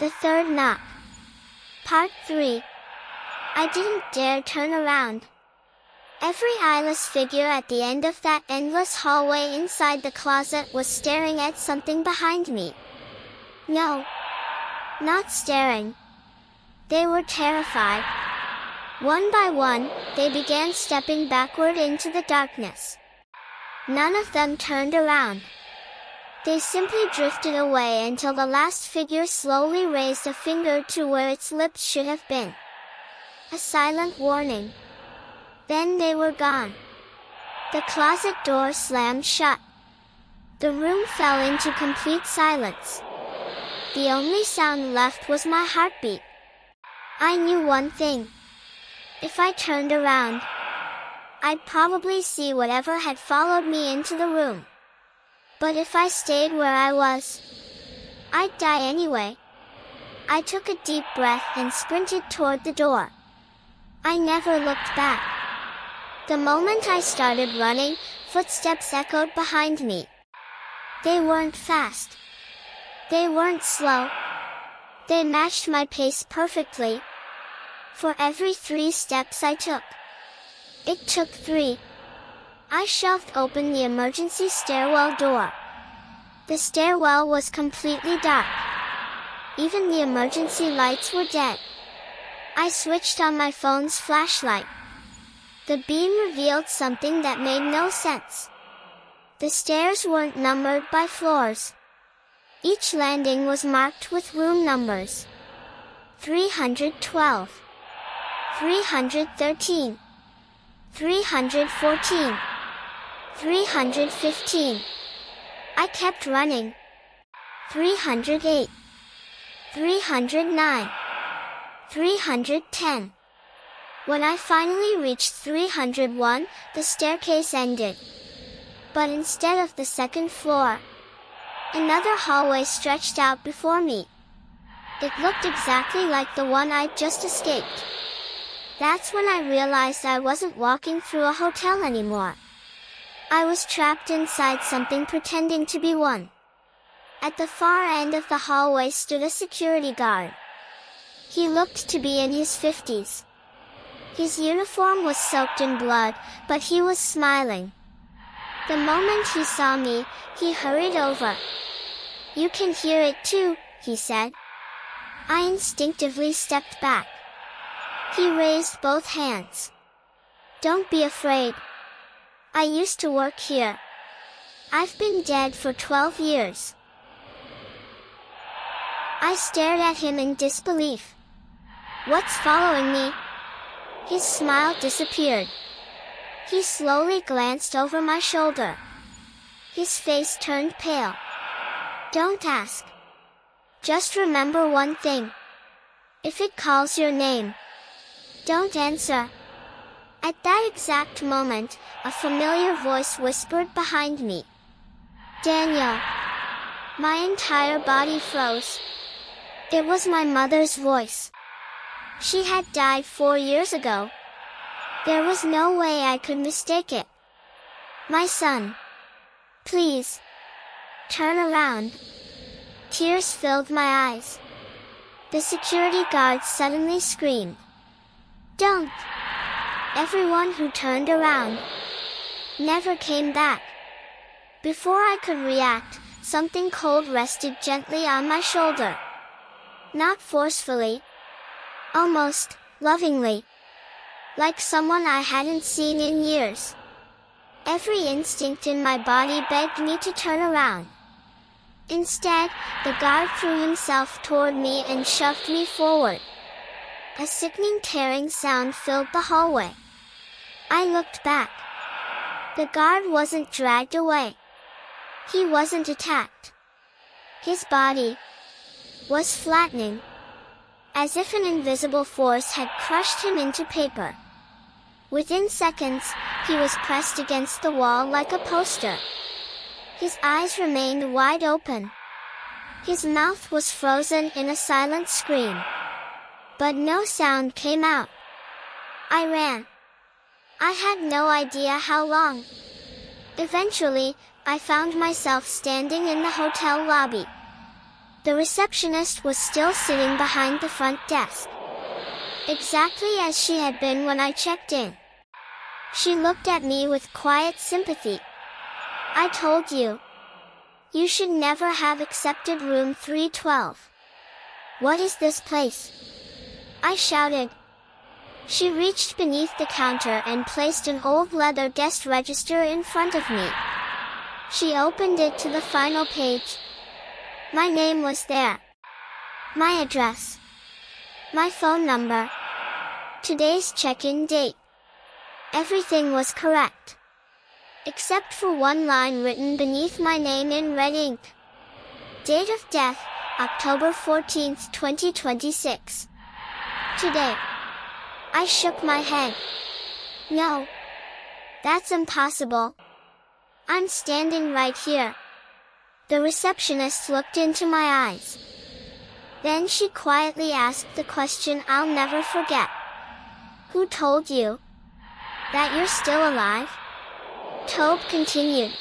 The third knock. Part 3. I didn't dare turn around. Every eyeless figure at the end of that endless hallway inside the closet was staring at something behind me. No. Not staring. They were terrified. One by one, they began stepping backward into the darkness. None of them turned around. They simply drifted away until the last figure slowly raised a finger to where its lips should have been. A silent warning. Then they were gone. The closet door slammed shut. The room fell into complete silence. The only sound left was my heartbeat. I knew one thing. If I turned around, I'd probably see whatever had followed me into the room. But if I stayed where I was, I'd die anyway. I took a deep breath and sprinted toward the door. I never looked back. The moment I started running, footsteps echoed behind me. They weren't fast. They weren't slow. They matched my pace perfectly. For every 3 steps I took, it took 3. I shoved open the emergency stairwell door. The stairwell was completely dark. Even the emergency lights were dead. I switched on my phone's flashlight. The beam revealed something that made no sense. The stairs weren't numbered by floors. Each landing was marked with room numbers. 312. 313. 314. 315. I kept running. 308. 309. 310. When I finally reached 301, the staircase ended. But instead of the second floor, another hallway stretched out before me. It looked exactly like the one I'd just escaped. That's when I realized I wasn't walking through a hotel anymore. I was trapped inside something pretending to be one. At the far end of the hallway stood a security guard. He looked to be in his 50s. His uniform was soaked in blood, but he was smiling. The moment he saw me, he hurried over. "You can hear it too," he said. I instinctively stepped back. He raised both hands. "Don't be afraid. I used to work here. I've been dead for 12 years. I stared at him in disbelief. "What's following me?" His smile disappeared. He slowly glanced over my shoulder. His face turned pale. "Don't ask. Just remember one thing. If it calls your name, don't answer." At that exact moment, a familiar voice whispered behind me. "Daniel." My entire body froze. It was my mother's voice. She had died 4 years ago. There was no way I could mistake it. "My son. Please. Turn around." Tears filled my eyes. The security guard suddenly screamed. "Don't!" Everyone who turned around never came back. Before I could react, something cold rested gently on my shoulder. Not forcefully. Almost lovingly. Like someone I hadn't seen in years. Every instinct in my body begged me to turn around. Instead, the guard threw himself toward me and shoved me forward. A sickening tearing sound filled the hallway. I looked back. The guard wasn't dragged away. He wasn't attacked. His body was flattening, as if an invisible force had crushed him into paper. Within seconds, he was pressed against the wall like a poster. His eyes remained wide open. His mouth was frozen in a silent scream. But no sound came out. I ran. I had no idea how long. Eventually, I found myself standing in the hotel lobby. The receptionist was still sitting behind the front desk, exactly as she had been when I checked in. She looked at me with quiet sympathy. "I told you. You should never have accepted room 312. What is this place?" I shouted. She reached beneath the counter and placed an old leather guest register in front of me. She opened it to the final page. My name was there. My address. My phone number. Today's check-in date. Everything was correct, except for one line written beneath my name in red ink. Date of death, October 14th, 2026. Today. I shook my head. No. That's impossible. I'm standing right here. The receptionist looked into my eyes. Then she quietly asked the question I'll never forget. "Who told you that you're still alive?" Tobe continued.